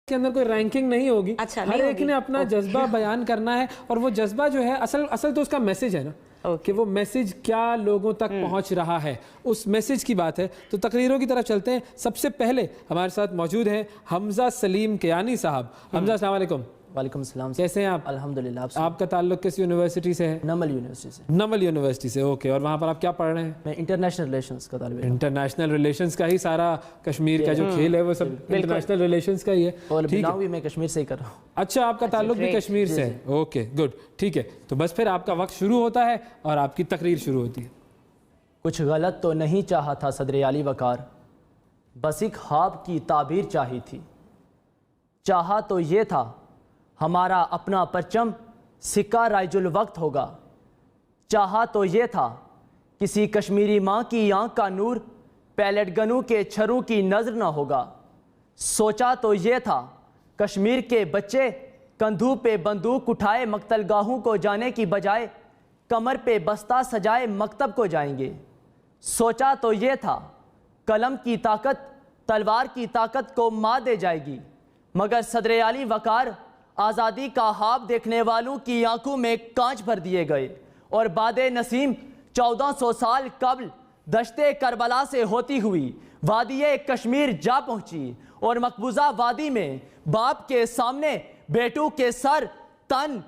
کے اندر کوئی رینکنگ نہیں ہوگی. ہر ایک نے اپنا جذبہ بیان کرنا ہے اور وہ جذبہ جو ہے اصل تو اس کا میسج ہے نا کہ وہ میسج کیا لوگوں تک پہنچ رہا ہے, اس میسج کی بات ہے. تو تقریروں کی طرف چلتے ہیں. سب سے پہلے ہمارے ساتھ موجود ہیں حمزہ سلیم کیانی صاحب. حمزہ السلام علیکم. وعلیکم السلام. کیسے ہیں آپ؟ الحمدللہ. آپ کا تعلق کس یونیورسٹی سے ہے؟ نمل یونیورسٹی سے. نمل یونیورسٹی سے, اوکے. اور وہاں پر آپ کیا پڑھ رہے ہیں؟ میں انٹرنیشنل ریلیشنز کا طالب علم. انٹرنیشنل ریلیشنز کا ہی سارا کشمیر کا جو کھیل ہے وہ سب انٹرنیشنل ریلیشنز کا ہی ہے. اور بلاؤں بھی میں کشمیر سے ہی کر رہا ہوں. اچھا, آپ کا تعلق بھی کشمیر سے ہے. اوکے, گڈ, ٹھیک ہے. تو بس پھر آپ کا وقت شروع ہوتا ہے اور آپ کی تقریر شروع ہوتی ہے. کچھ غلط تو نہیں چاہا تھا صدر علی وقار, بس ایک خواب کی تعبیر چاہی تھی. چاہا تو یہ تھا ہمارا اپنا پرچم سکہ رائج الوقت ہوگا. چاہا تو یہ تھا کسی کشمیری ماں کی آنکھ کا نور پیلٹ گنوں کے چھروں کی نظر نہ ہوگا. سوچا تو یہ تھا کشمیر کے بچے کندھوں پہ بندوق اٹھائے مقتل گاہوں کو جانے کی بجائے کمر پہ بستہ سجائے مکتب کو جائیں گے. سوچا تو یہ تھا قلم کی طاقت تلوار کی طاقت کو مات دے جائے گی, مگر صدر علی وقار آزادی کا خواب دیکھنے والوں کی آنکھوں میں کانچ بھر دیے گئے اور باد نسیم 1400 سال قبل دشت کربلا سے ہوتی ہوئی وادی کشمیر جا پہنچی اور مقبوضہ وادی میں باپ کے سامنے بیٹوں کے سر تن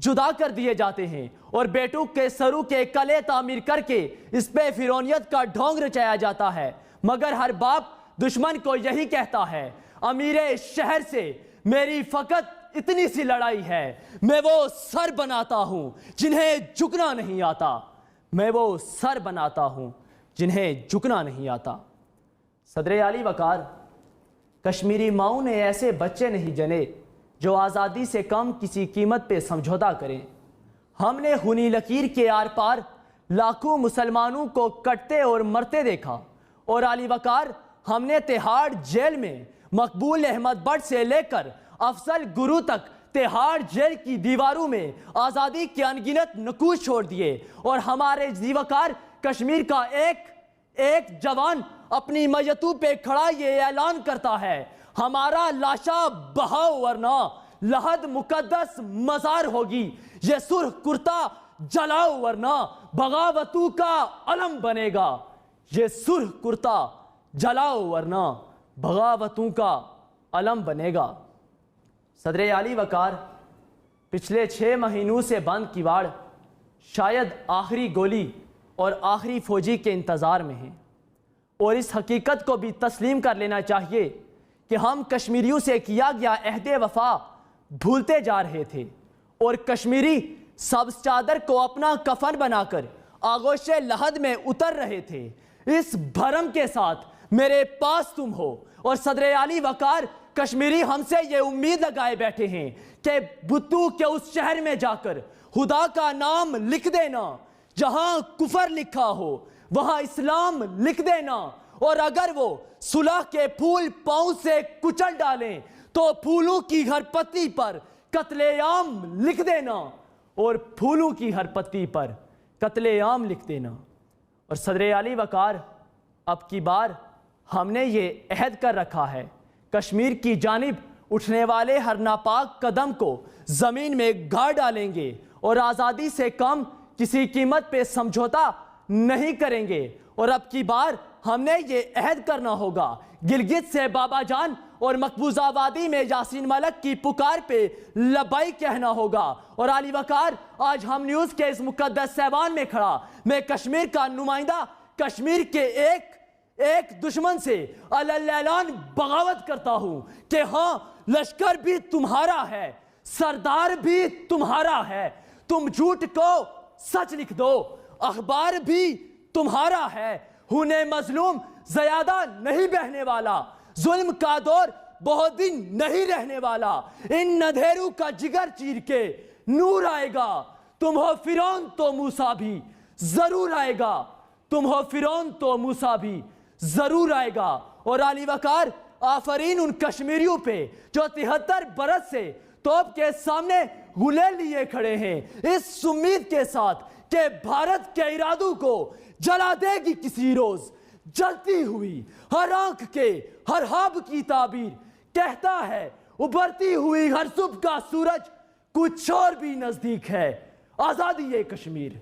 جدا کر دیے جاتے ہیں اور بیٹوں کے سروں کے کلے تعمیر کر کے اس پہ فرعونیت کا ڈھونگ رچایا جاتا ہے. مگر ہر باپ دشمن کو یہی کہتا ہے, امیر شہر سے میری فقط اتنی سی لڑائی ہے, میں وہ سر بناتا ہوں جنہیں جھکنا نہیں آتا. میں وہ سر بناتا ہوں جنہیں جھکنا نہیں آتا. صدر علی وقار, کشمیری ماؤں نے ایسے بچے نہیں جنے جو آزادی سے کم کسی قیمت پہ سمجھوتا کریں. ہم نے خونی لکیر کے آر پار لاکھوں مسلمانوں کو کٹتے اور مرتے دیکھا, اور علی وقار ہم نے تہاڑ جیل میں مقبول احمد بٹ سے لے کر افضل گرو تک تہاڑ جیل کی دیواروں میں آزادی کے انگنت نقوش چھوڑ دیے. اور ہمارے وقار کشمیر کا ایک جوان اپنی میتوں پہ کھڑا یہ اعلان کرتا ہے, ہمارا لاشا بہاؤ ورنہ لحد مقدس مزار ہوگی, یہ سرخ کرتا جلاؤ ورنہ بغاوتوں کا علم بنے گا. یہ سرخ کرتا جلاؤ ورنہ بغاوتوں کا علم بنے گا. صدر علی وقار پچھلے 6 مہینوں سے بند کیواڑ شاید آخری گولی اور آخری فوجی کے انتظار میں ہیں, اور اس حقیقت کو بھی تسلیم کر لینا چاہیے کہ ہم کشمیریوں سے کیا گیا عہد وفا بھولتے جا رہے تھے اور کشمیری سبز چادر کو اپنا کفن بنا کر آغوش لحد میں اتر رہے تھے. اس بھرم کے ساتھ میرے پاس تم ہو, اور صدر علی وقار کشمیری ہم سے یہ امید لگائے بیٹھے ہیں کہ بتو کے اس شہر میں جا کر خدا کا نام لکھ دینا, جہاں کفر لکھا ہو وہاں اسلام لکھ دینا, اور اگر وہ صلح کے پھول پاؤں سے کچل ڈالیں تو پھولوں کی ہر پتی پر قتل عام لکھ دینا, اور پھولوں کی ہر پتی پر قتل عام لکھ دینا. اور صدر علی وقار اب کی بار ہم نے یہ عہد کر رکھا ہے, کشمیر کی جانب اٹھنے والے ہر ناپاک قدم کو زمین میں گاڑ ڈالیں گے اور آزادی سے کم کسی قیمت پہ سمجھوتا نہیں کریں گے. اور اب کی بار ہم نے یہ عہد کرنا ہوگا, گلگت سے بابا جان اور مقبوضہ وادی میں یاسین ملک کی پکار پہ لبائی کہنا ہوگا. اور علی وقار آج ہم نیوز کے اس مقدس سیوان میں کھڑا میں کشمیر کا نمائندہ کشمیر کے ایک دشمن سے اعلان بغاوت کرتا ہوں کہ ہاں لشکر بھی تمہارا ہے, سردار بھی تمہارا ہے, تم جھوٹ کو سچ لکھ دو, اخبار بھی تمہارا ہے, ہونے مظلوم زیادہ نہیں بہنے والا, ظلم کا دور بہت دن نہیں رہنے والا, ان اندھیروں کا جگر چیر کے نور آئے گا, تم ہو فرعون تو موسیٰ بھی ضرور آئے گا, تم ہو فرعون تو موسیٰ بھی ضرور آئے گا. اور علی وقار آفرین ان کشمیریوں پہ جو 73 برس سے توپ کے سامنے گلے لیے کھڑے ہیں اس امید کے ساتھ کہ بھارت کے ارادوں کو جلا دے گی کسی روز. جلتی ہوئی ہر آنکھ کے ہر خواب کی تعبیر کہتا ہے ابھرتی ہوئی ہر صبح کا سورج کچھ اور بھی نزدیک ہے آزادی کشمیر،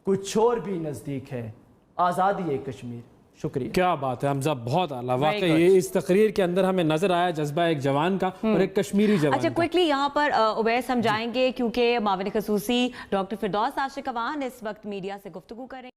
کچھ اور بھی نزدیک ہے آزادی کشمیر۔ شکریہ۔ کیا بات ہے حمزہ، بہت اعلیٰ، واقعی یہ اس تقریر کے اندر ہمیں نظر آیا جذبہ ایک جوان کا اور ایک کشمیری جوان کا۔ اچھا کوئکلی یہاں پر اویس ہم جائیں گے کیونکہ معاون خصوصی ڈاکٹر فردوس عاشق اوان اس وقت میڈیا سے گفتگو کریں